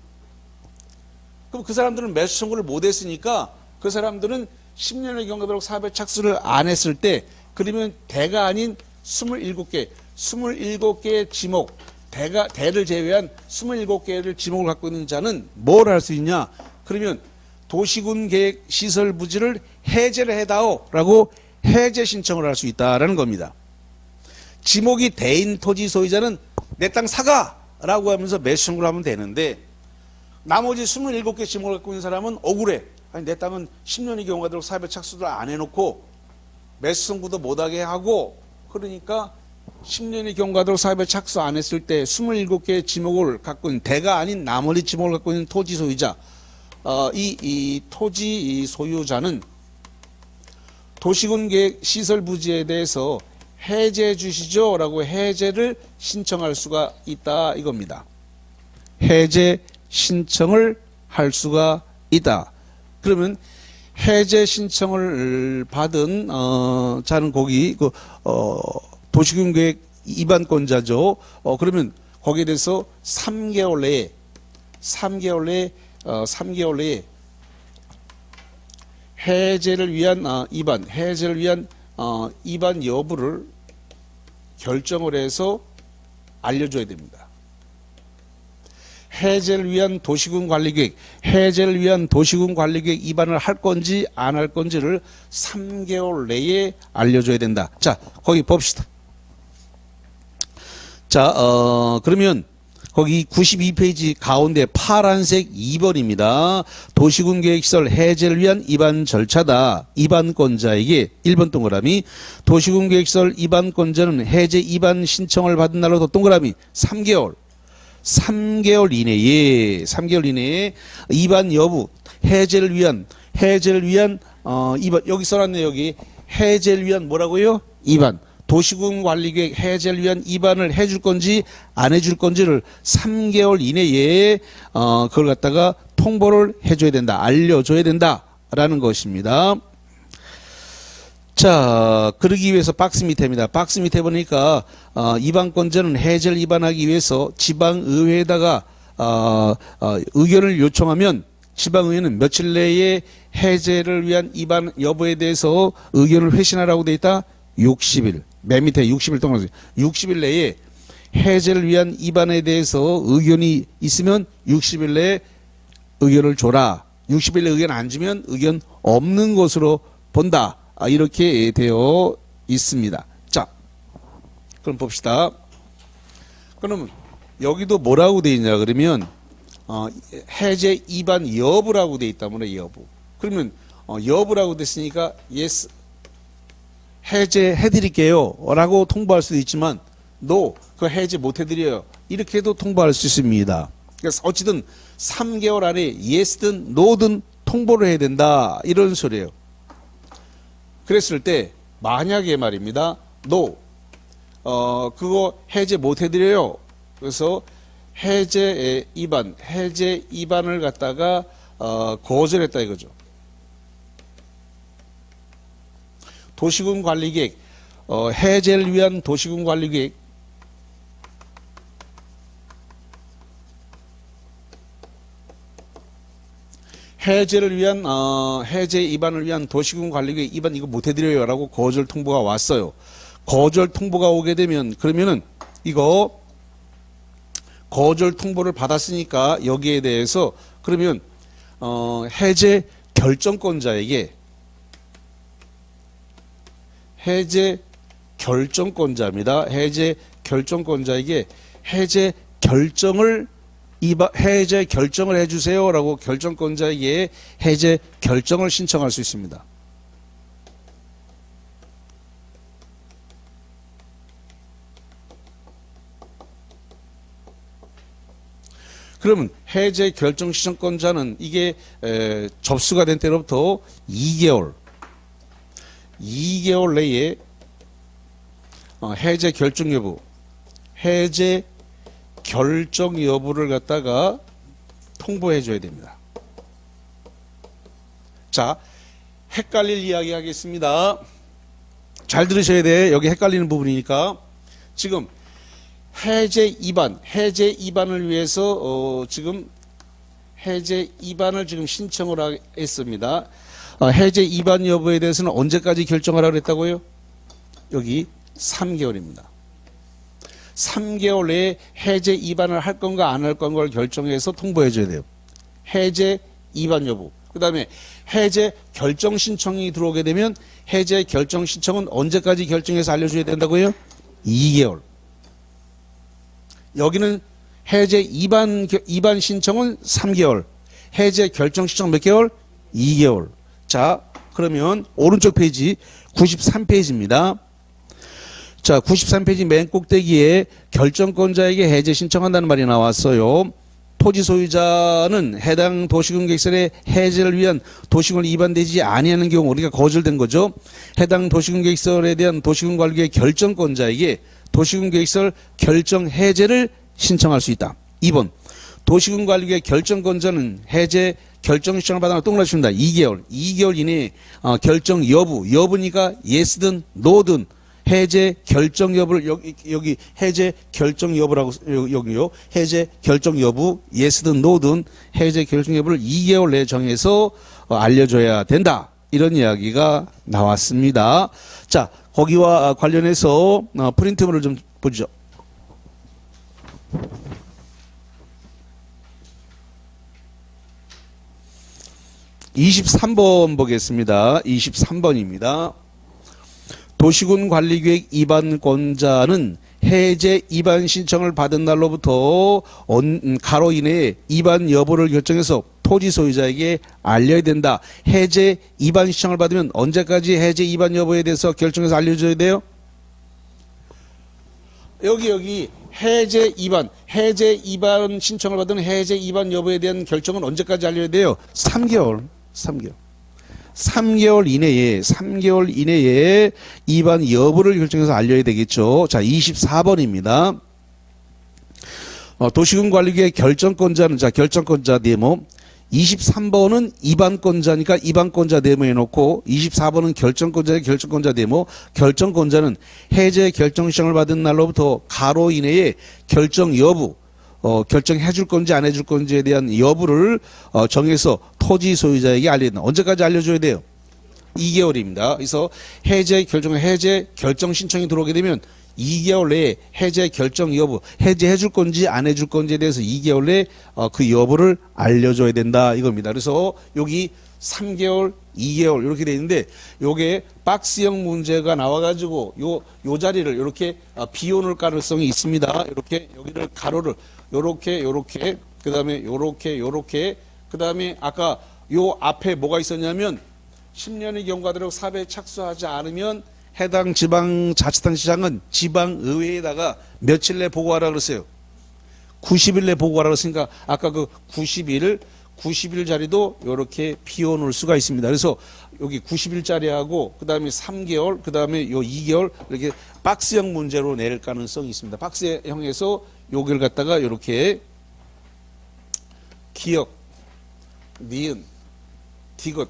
그럼 그 사람들은 매수 청구를 못 했으니까 그 사람들은 10년의 경과되도록 사업에 착수를 안 했을 때, 그러면 대가 아닌 27개의 지목, 대를 제외한 27개를 지목을 갖고 있는 자는 뭘 할 수 있냐? 그러면 도시군계획 시설 부지를 해제를 해다오 라고 해제 신청을 할 수 있다라는 겁니다. 지목이 대인 토지 소유자는 내 땅 사가 라고 하면서 매수 청구를 하면 되는데, 나머지 27개 지목을 갖고 있는 사람은 억울해. 아니, 내 땅은 10년이 경과도록 사회적 착수를 안 해놓고 매수 승부도 못하게 하고, 그러니까 10년이 경과도록 사회적 착수 안 했을 때 27개의 지목을 갖고 있는, 대가 아닌 나머지 지목을 갖고 있는 토지 소유자, 이 토지 소유자는 도시군 계획 시설 부지에 대해서 해제 주시죠 라고 해제를 신청할 수가 있다 이겁니다. 해제 신청을 할 수가 있다. 그러면 해제 신청을 받은 자는 거기 도시군 계획 위반권자죠. 그러면 거기에 대해서 3개월 내에 해제를 위한 위반 여부를 결정을 해서 알려줘야 됩니다. 해제를 위한 도시군 관리계획 위반을 할 건지 안 할 건지를 3개월 내에 알려줘야 된다. 자, 거기 봅시다. 자, 그러면 거기 92페이지 가운데 파란색 2번입니다. 도시군 계획시설 해제를 위한 위반 절차다. 위반권자에게 1번 동그라미, 도시군 계획시설 위반권자는 해제 위반 신청을 받은 날로부터 동그라미 3개월 이내에 위반 여부, 해제를 위한 위반, 여기 써놨네. 여기 해제를 위한 뭐라고요? 위반. 도시군 관리계획 해제를 위한 위반을 해줄 건지 안 해줄 건지를 3개월 이내에 그걸 갖다가 통보를 해줘야 된다, 알려줘야 된다라는 것입니다. 자, 그러기 위해서 박스 밑에입니다. 박스 밑에 보니까 위반권자는 해제를 위반하기 위해서 지방의회에다가 의견을 요청하면 지방의회는 며칠 내에 해제를 위한 위반 여부에 대해서 의견을 회신하라고 돼 있다. 60일. 맨 밑에 60일 동안 60일 내에 해제를 위한 위반에 대해서 의견이 있으면 60일 내에 의견을 줘라. 60일 내에 의견 안 주면 의견 없는 것으로 본다. 이렇게 되어 있습니다. 자, 그럼 봅시다. 그러면 여기도 뭐라고 되어 있냐 그러면 해제 위반 여부라고 되어 있다면 여부. 그러면 여부라고 됐으니까 yes 해제해드릴게요 라고 통보할 수도 있지만 no, 그 해제 못해드려요 이렇게 해도 통보할 수 있습니다. 그래서 어찌든 3개월 안에 yes든 no든 통보를 해야 된다 이런 소리예요. 그랬을 때 만약에 말입니다. no, 그거 해제 못해드려요. 그래서 해제 위반을 갖다가 거절했다 이거죠. 도시군 관리계획, 해제를 위한 도시군 관리계획, 해제를 위한 해제 위반을 위한 도시군 관리계획 위반 이거 못해드려요라고 거절 통보가 왔어요. 거절 통보가 오게 되면 그러면은 이거 거절 통보를 받았으니까 여기에 대해서 그러면 해제 결정권자에게 해제 결정권자입니다. 해제 결정권자에게 해제 결정을 해주세요라고 결정권자에게 해제 결정을 신청할 수 있습니다. 그러면 해제 결정 신청권자는 이게 접수가 된 때로부터 2개월 내에 해제 결정 여부, 해제 결정 여부를 갖다가 통보해 줘야 됩니다. 자, 헷갈릴 이야기 하겠습니다. 잘 들으셔야 돼. 여기 헷갈리는 부분이니까. 지금 해제 위반을 위해서 지금 해제 위반을 지금 신청을 했습니다. 해제 위반 여부에 대해서는 언제까지 결정하라고 했다고요? 여기 3개월입니다. 3개월 내에 해제 위반을 할 건가 안 할 건가를 결정해서 통보해 줘야 돼요. 해제 위반 여부. 그 다음에 해제 결정 신청이 들어오게 되면 해제 결정 신청은 언제까지 결정해서 알려줘야 된다고요? 2개월. 여기는 해제 이반 신청은 3개월. 해제 결정 신청 몇 개월? 2개월. 자, 그러면 오른쪽 페이지 93페이지입니다. 자, 93페이지 맨 꼭대기에 결정권자에게 해제 신청한다는 말이 나왔어요. 토지 소유자는 해당 도시군 계획설의 해제를 위한 도시군을 위반되지 아니하는 경우 우리가 거절된 거죠. 해당 도시군 계획설에 대한 도시군 관리의 결정권자에게 도시군 계획설 결정 해제를 신청할 수 있다. 2번 도시군 관리의 결정권자는 해제 결정 신청을 받아 동그라칩니다. 2개월 이내에 결정 여부니까 yes든 no든 해제 결정 여부를 여기 해제 결정 여부라고 여기요. 해제 결정 여부 yes든 no든 해제 결정 여부를 2개월 내에 정해서 알려줘야 된다. 이런 이야기가 나왔습니다. 자, 거기와 관련해서 프린트물을 좀 보죠. (23번) 보겠습니다. 23번입니다. 도시군 관리계획 위반권자는 해제 위반 신청을 받은 날로부터 가로 이내에 위반 여부를 결정해서 토지 소유자에게 알려야 된다. 해제 위반 신청을 받으면 언제까지 해제 위반 여부에 대해서 결정해서 알려줘야 돼요? 여기 해제 위반 신청을 받은 해제 위반 여부에 대한 결정은 언제까지 알려야 돼요? 3개월. 3개월 이내에 위반 여부를 결정해서 알려야 되겠죠. 자, 24번입니다. 도시군 관리계획 결정권자는 결정권자 네모. 23번은 위반권자니까 위반권자 네모에 놓고 24번은 결정권자 네모. 결정권자는 해제 결정 신청을 받은 날로부터 가로 이내에 결정 여부 결정해 줄 건지 안 해줄 건지에 대한 여부를 정해서 토지 소유자에게 알려야 된다. 언제까지 알려줘야 돼요? 2개월입니다. 그래서 해제 결정 신청이 들어오게 되면 2개월 내에 해제 결정 여부, 해제해 줄 건지 안 해줄 건지에 대해서 2개월 내에 그 여부를 알려줘야 된다 이겁니다. 그래서 여기 3개월, 2개월 이렇게 돼 있는데 요게 박스형 문제가 나와가지고 요 자리를 이렇게 비워놓을 가능성이 있습니다. 이렇게 여기를 가로를 요렇게 그다음에 요렇게 그다음에 아까 요 앞에 뭐가 있었냐면 10년의 경과대로 사업에 착수하지 않으면 해당 지방자치단체장은 지방의회에다가 며칠 내 보고하라 그랬어요. 90일 내 보고하라 그랬으니까 아까 그 90일 자리도 이렇게 비워놓을 수가 있습니다. 그래서 여기 90일짜리하고 그 다음에 3개월, 그 다음에 요 2개월 이렇게 박스형 문제로 낼 가능성이 있습니다. 박스형에서 요걸 갖다가 이렇게 기역, 니은, 디귿.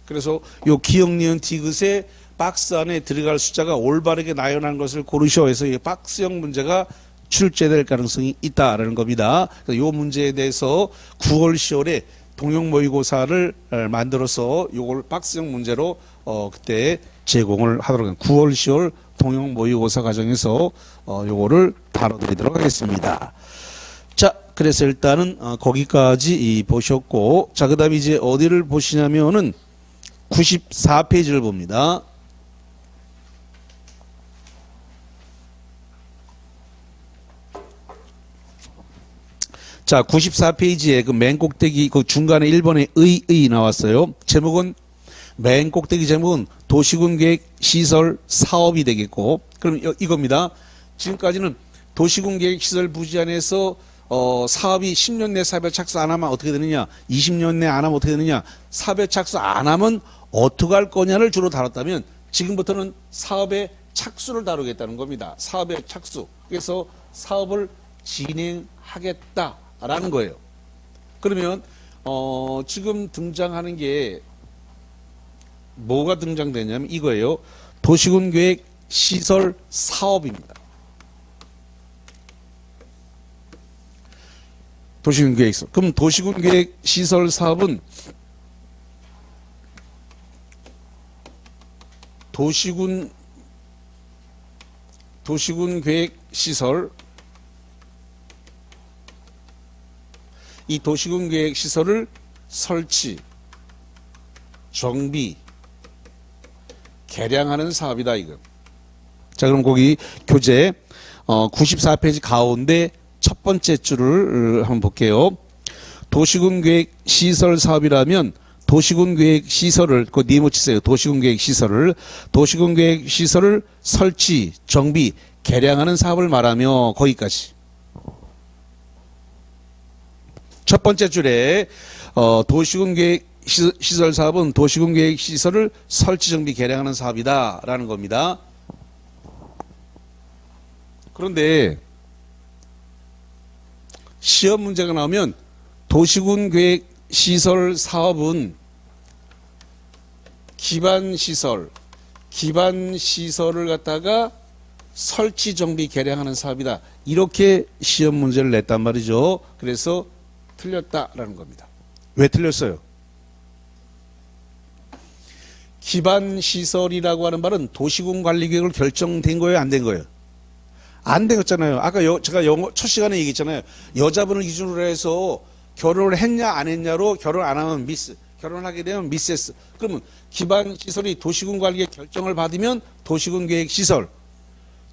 그래서 요 기역, 니은, 디귿에 박스 안에 들어갈 숫자가 올바르게 나열한 것을 고르셔 해서 이 박스형 문제가 출제될 가능성이 있다라는 겁니다. 이 문제에 대해서 9월, 10월에 동영 모의고사를 만들어서 요걸 박스형 문제로 그때 제공을 하도록 하겠습니다. 9월, 10월 동영 모의고사 과정에서 요거를 다뤄드리도록 하겠습니다. 자, 그래서 일단은 거기까지 보셨고, 자, 그 다음에 이제 어디를 보시냐면은 94페이지를 봅니다. 자, 94페이지에 그 맨 꼭대기 그 중간에 1번에 의 나왔어요. 제목은 맨 꼭대기 제목은 도시군 계획 시설 사업이 되겠고, 그럼 이겁니다. 지금까지는 도시군 계획 시설 부지 안에서 사업이 10년 내 사업에 착수 안 하면 어떻게 되느냐, 20년 내 안 하면 어떻게 되느냐, 사업에 착수 안 하면 어떻게 할 거냐를 주로 다뤘다면 지금부터는 사업의 착수를 다루겠다는 겁니다. 사업의 착수. 그래서 사업을 진행하겠다라는 거예요. 그러면 지금 등장하는 게 뭐가 등장되냐면 이거예요. 도시군 계획 시설 사업입니다. 도시군 계획 시설. 그럼 도시군 계획 시설 사업은 도시군 계획 시설, 이 도시군 계획 시설을 설치, 정비, 개량하는 사업이다 이거. 자, 그럼 거기 교재 94페이지 가운데 첫 번째 줄을 한번 볼게요. 도시군계획 시설 사업이라면 도시군계획 시설을 그 니모 치세요. 도시군계획 시설을 설치, 정비, 개량하는 사업을 말하며 거기까지. 첫 번째 줄에 도시군계획 시설 사업은 도시군계획 시설을 설치, 정비, 개량하는 사업이다라는 겁니다. 그런데 시험 문제가 나오면 도시군계획 시설 사업은 기반시설을 갖다가 설치, 정비, 개량하는 사업이다. 이렇게 시험 문제를 냈단 말이죠. 그래서 틀렸다라는 겁니다. 왜 틀렸어요? 기반시설이라고 하는 말은 도시군 관리계획으로 결정된 거예요? 안 된 거예요? 안 되었잖아요. 아까 제가 영어 첫 시간에 얘기했잖아요. 여자분을 기준으로 해서 결혼을 했냐 안 했냐로 결혼 안 하면 미스, 결혼하게 되면 미세스. 그러면 기반시설이 도시군 관리계획 결정을 받으면 도시군 계획시설,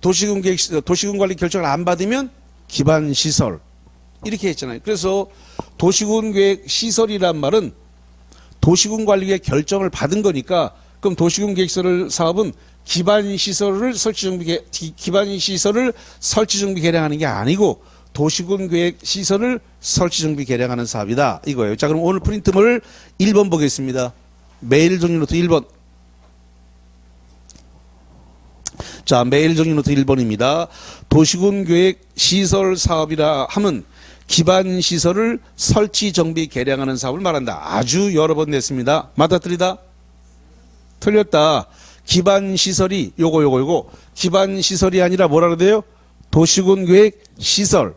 도시군 관리 결정을 안 받으면 기반시설. 이렇게 했잖아요. 그래서 도시군 계획 시설이란 말은 도시군 관리계획 결정을 받은 거니까 그럼 도시군 계획시설 사업은 기반시설을 설치 정비 개량하는 게 아니고 도시군 계획 시설을 설치 정비 개량하는 사업이다 이거예요. 자, 그럼 오늘 프린트물 1번 보겠습니다. 메일 정리 노트 1번. 자, 메일 정리 노트 1번입니다. 도시군 계획 시설 사업이라 함은 기반 시설을 설치 정비 개량하는 사업을 말한다. 아주 여러 번 냈습니다. 맞아뜨리다? 틀렸다. 기반 시설이 요거 기반 시설이 아니라 뭐라 그래요? 도시군 계획 시설.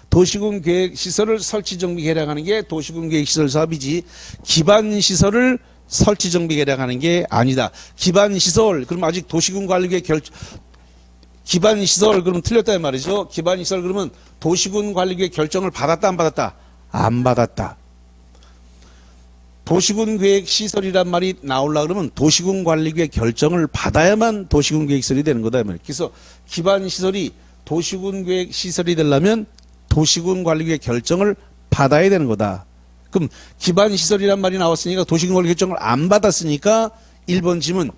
도시군 계획 시설을 설치 정비 개량하는 게 도시군 계획 시설 사업이지 기반 시설을 설치 정비 개량하는 게 아니다. 기반 시설 그럼 아직 도시군 관리계획 기반 시설 그러면 틀렸다 이 말이죠. 기반 시설 그러면 도시군 관리계획 결정을 받았다 안 받았다? 안 받았다. 도시군 계획 시설이란 말이 나오려고 그러면 도시군 관리계획 결정을 받아야만 도시군 계획 시설이 되는 거다. 그래서 기반 시설이 도시군 계획 시설이 되려면 도시군 관리계획 결정을 받아야 되는 거다. 그럼 기반 시설이란 말이 나왔으니까 도시군 관리 결정을 안 받았으니까 1번 질문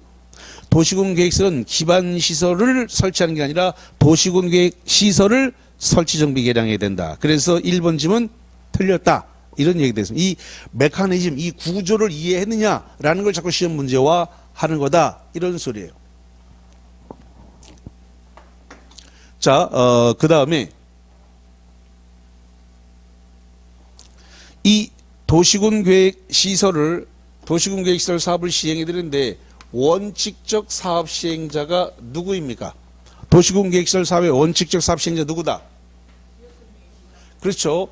도시군 계획 시설은 기반 시설을 설치하는 게 아니라 도시군 계획 시설을 설치 정비 개량해야 된다. 그래서 1번 질문 틀렸다. 이런 얘기 됐습니다. 이 메커니즘, 이 구조를 이해했느냐라는 걸 자꾸 시험 문제화 하는 거다. 이런 소리예요. 자, 그 다음에 이 도시군 계획 시설 사업을 시행해 드리는데 원칙적 사업 시행자가 누구입니까? 도시군 계획 시설 사업의 원칙적 사업 시행자 누구다? 그렇죠.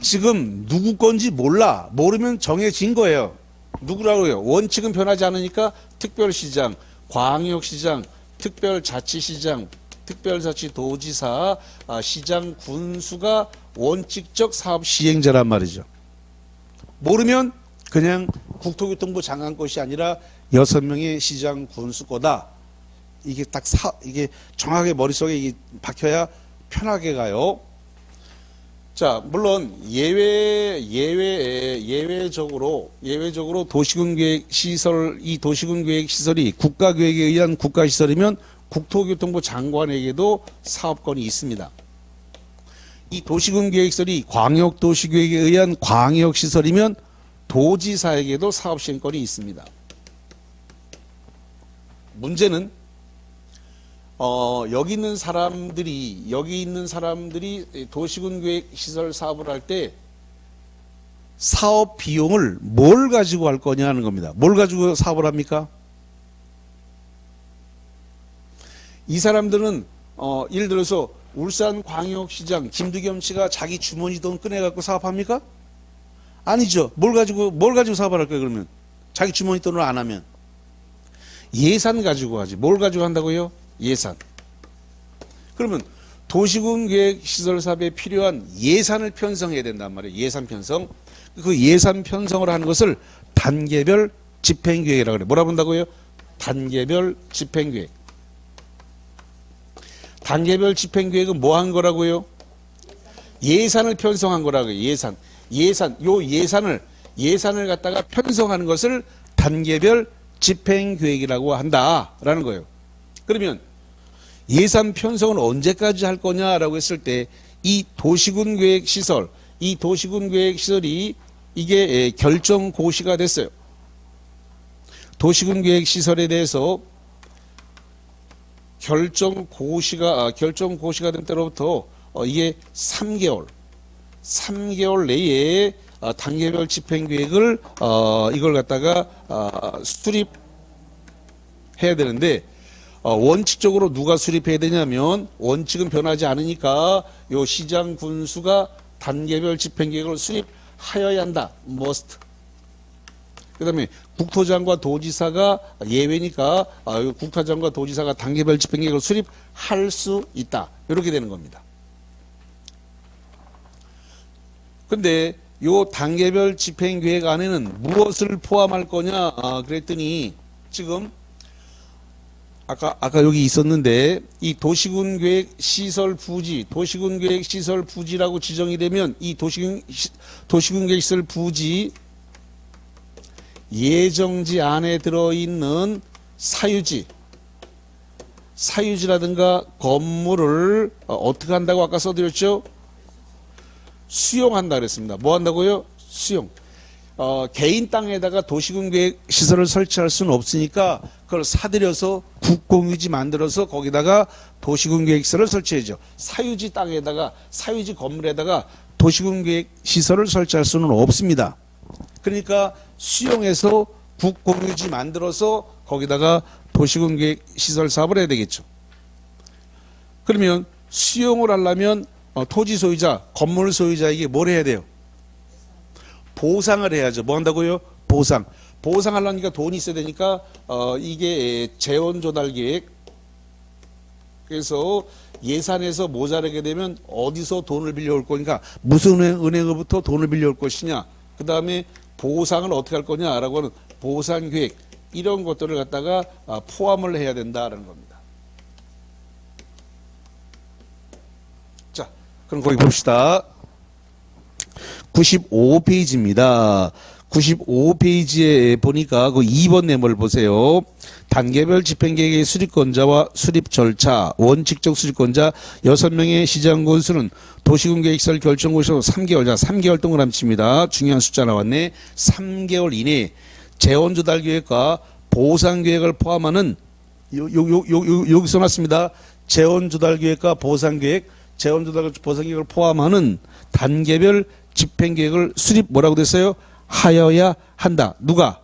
지금 누구 건지 몰라. 모르면 정해진 거예요. 누구라고 해요? 원칙은 변하지 않으니까 특별시장, 광역시장, 특별자치시장, 특별자치도지사, 시장, 군수가 원칙적 사업 시행자란 말이죠. 모르면 그냥 국토교통부 장관 것이 아니라 6명의 시장, 군수 거다. 이게 이게 정확하게 머릿속에 이게 박혀야 편하게 가요. 자, 물론 예외적으로 도시군계획 시설, 이 도시군계획 시설이 국가계획에 의한 국가시설이면 국토교통부 장관에게도 사업권이 있습니다. 이 도시군계획시설이 광역도시계획에 의한 광역시설이면 도지사에게도 사업시행권이 있습니다. 문제는 여기 있는 사람들이 도시군계획 시설 사업을 할 때 사업 비용을 뭘 가지고 할 거냐 하는 겁니다. 뭘 가지고 사업을 합니까? 이 사람들은 예를 들어서 울산광역시장 김두겸 씨가 자기 주머니 돈 꺼내갖고 사업합니까? 아니죠. 뭘 가지고 사업을 할 거예요, 그러면? 자기 주머니 돈으로 안 하면. 예산 가지고 하지. 뭘 가지고 한다고요? 예산. 그러면 도시군계획시설 사업에 필요한 예산을 편성해야 된단 말이에요. 예산 편성. 그 예산 편성을 하는 것을 단계별 집행계획이라고 그래요. 뭐라 본다고요? 단계별 집행계획. 단계별 집행계획은 뭐 한 거라고요? 예산을 편성한 거라고요. 예산을 갖다가 편성하는 것을 단계별 집행계획이라고 한다라는 거예요. 그러면 예산 편성은 언제까지 할 거냐라고 했을 때 이 도시군계획시설이 이게 결정고시가 됐어요. 도시군계획시설에 대해서 결정고시가 된 때로부터 이게 3개월 내에 단계별 집행계획을 이걸 갖다가 수립해야 되는데 원칙적으로 누가 수립해야 되냐면 원칙은 변하지 않으니까 요 시장 군수가 단계별 집행계획을 수립하여야 한다. must. 그다음에 국토장과 도지사가 예외니까 국토장과 도지사가 단계별 집행계획을 수립할 수 있다. 이렇게 되는 겁니다. 근데 요 단계별 집행계획 안에는 무엇을 포함할 거냐 그랬더니 지금 아까 여기 있었는데 이 도시군계획 시설 부지라고 지정이 되면 이 도시군계획 시설 부지 예정지 안에 들어있는 사유지라든가 건물을 어떻게 한다고 아까 써드렸죠? 수용한다 그랬습니다. 뭐 한다고요? 수용. 개인 땅에다가 도시군계획 시설을 설치할 수는 없으니까 그걸 사들여서 국공유지 만들어서 거기다가 도시군계획 시설을 설치해야죠. 사유지 땅에다가 사유지 건물에다가 도시군계획 시설을 설치할 수는 없습니다. 그러니까 수용해서 국공유지 만들어서 거기다가 도시군계획 시설 사업을 해야 되겠죠. 그러면 수용을 하려면 토지 소유자, 건물 소유자에게 뭘 해야 돼요? 보상을 해야죠. 뭐 한다고요? 보상하려니까 돈이 있어야 되니까 이게 재원조달계획. 그래서 예산에서 모자라게 되면 어디서 돈을 빌려올 거니까 무슨 은행으로부터 돈을 빌려올 것이냐. 그 다음에 보상을 어떻게 할 거냐라고 하는 보상계획. 이런 것들을 갖다가 포함을 해야 된다라는 겁니다. 자, 그럼 거기 봅시다. 95페이지입니다. 95페이지에 보니까 그 2번 네모를 보세요. 단계별 집행계획의 수립권자와 수립 절차, 원칙적 수립권자 6명의 시장군수는 도시군계획시설 결정고시로 3개월, 3개월 동그라미 칩니다. 중요한 숫자 나왔네. 3개월 이내에 재원조달계획과 보상계획을 포함하는 여기 써놨습니다. 재원조달계획과 보상계획, 보상계획을 포함하는 단계별 집행계획을 수립 뭐라고 됐어요? 하여야 한다. 누가?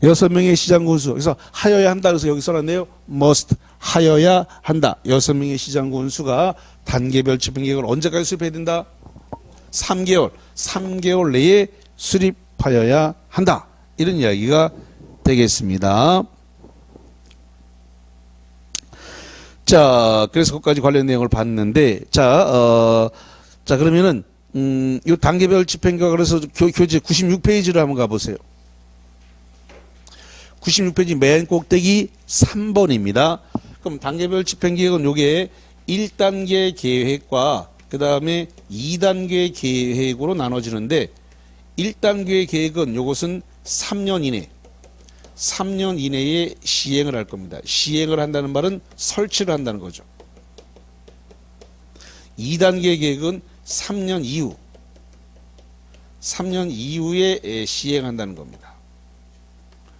6명의 시장군수. 그래서 하여야 한다. 그래서 여기 써놨네요. must. 하여야 한다. 6명의 시장군수가 단계별 집행계획을 언제까지 수립해야 된다? 3개월 내에 수립하여야 한다. 이런 이야기가 되겠습니다. 자, 그래서 거기까지 관련 내용을 봤는데, 자, 그러면은, 요 단계별 집행계획, 그래서 교재 96페이지로 한번 가보세요. 96페이지 맨 꼭대기 3번입니다. 그럼 단계별 집행계획은 요게 1단계 계획과 그 다음에 2단계 계획으로 나눠지는데 1단계 계획은 요것은 3년 이내에 시행을 할 겁니다. 시행을 한다는 말은 설치를 한다는 거죠. 2단계 계획은 3년 이후에 시행한다는 겁니다.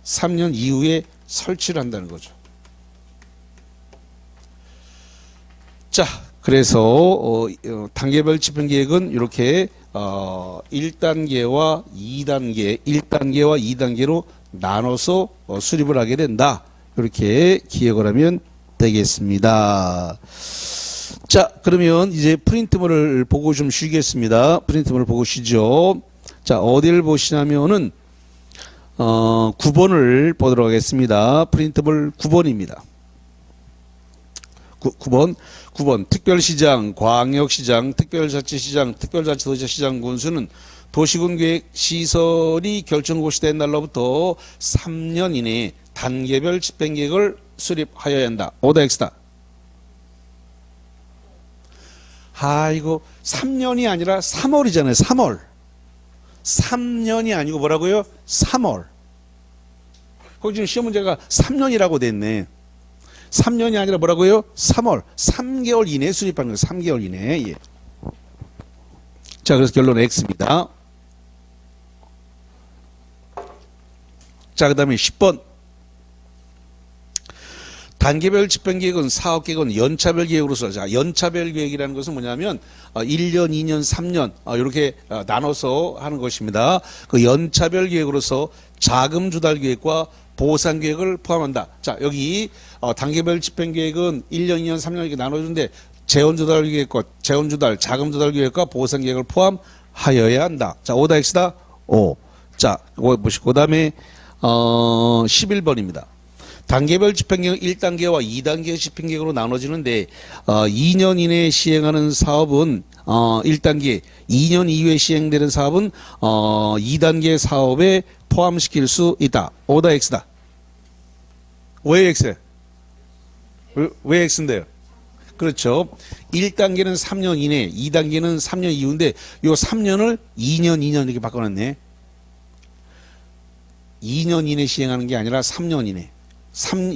3년 이후에 설치를 한다는 거죠. 자, 그래서 단계별 집행계획은 이렇게 1단계와 2단계로 나눠서 수립을 하게 된다. 이렇게 기억을 하면 되겠습니다. 자, 그러면 이제 프린트물을 보고 좀 쉬겠습니다. 프린트물을 보고 쉬죠. 자, 어디를 보시냐면은 9번을 보도록 하겠습니다. 프린트물 9번입니다. 9번 특별시장, 광역시장, 특별자치시장, 특별자치도시장 군수는 도시군계획 시설이 결정고시된 날로부터 3년 이내에 단계별 집행계획을 수립하여야 한다. 오다 X다. 이거 3년이 아니라 3월이잖아요. 3월. 3년이 아니고 뭐라고요? 3월. 거기 지금 시험 문제가 3년이라고 됐네. 3년이 아니라 뭐라고요? 3월. 3개월 이내에 수립하는 거예요. 3개월 이내에. 예. 자, 그래서 결론은 X입니다. 자, 그 다음에 10번. 단계별 집행계획은 사업계획은 연차별 계획으로서, 자, 연차별 계획이라는 것은 뭐냐면 1년, 2년, 3년 이렇게 나눠서 하는 것입니다. 그 연차별 계획으로서 자금 조달 계획과 보상 계획을 포함한다. 자, 여기 단계별 집행계획은 1년, 2년, 3년 이렇게 나눠주는데 재원 조달 계획과 재원 조달, 자금 조달 계획과 보상 계획을 포함하여야 한다. 자, 오다 X다. 오. 자, 이거 보시고 그다음에 11번입니다. 단계별 집행계획 1단계와 2단계 집행계획으로 나눠지는데 2년 이내에 시행하는 사업은 1단계, 2년 이후에 시행되는 사업은 2단계 사업에 포함시킬 수 있다. 오다 X다. 왜 X? 왜 X인데요? 그렇죠. 1단계는 3년 이내, 2단계는 3년 이후인데 요 3년을 2년 이렇게 바꿔놨네. 2년 이내 시행하는 게 아니라 3년 이내.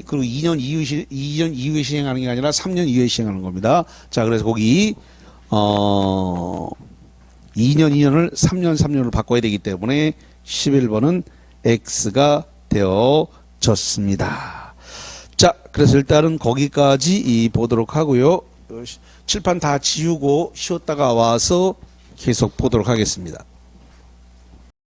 그리고 2년 이후에 시행하는 게 아니라 3년 이후에 시행하는 겁니다. 자, 그래서 거기 2년을 3년으로 바꿔야 되기 때문에 11번은 X가 되어졌습니다. 자, 그래서 일단은 거기까지 보도록 하고요. 칠판 다 지우고 쉬었다가 와서 계속 보도록 하겠습니다.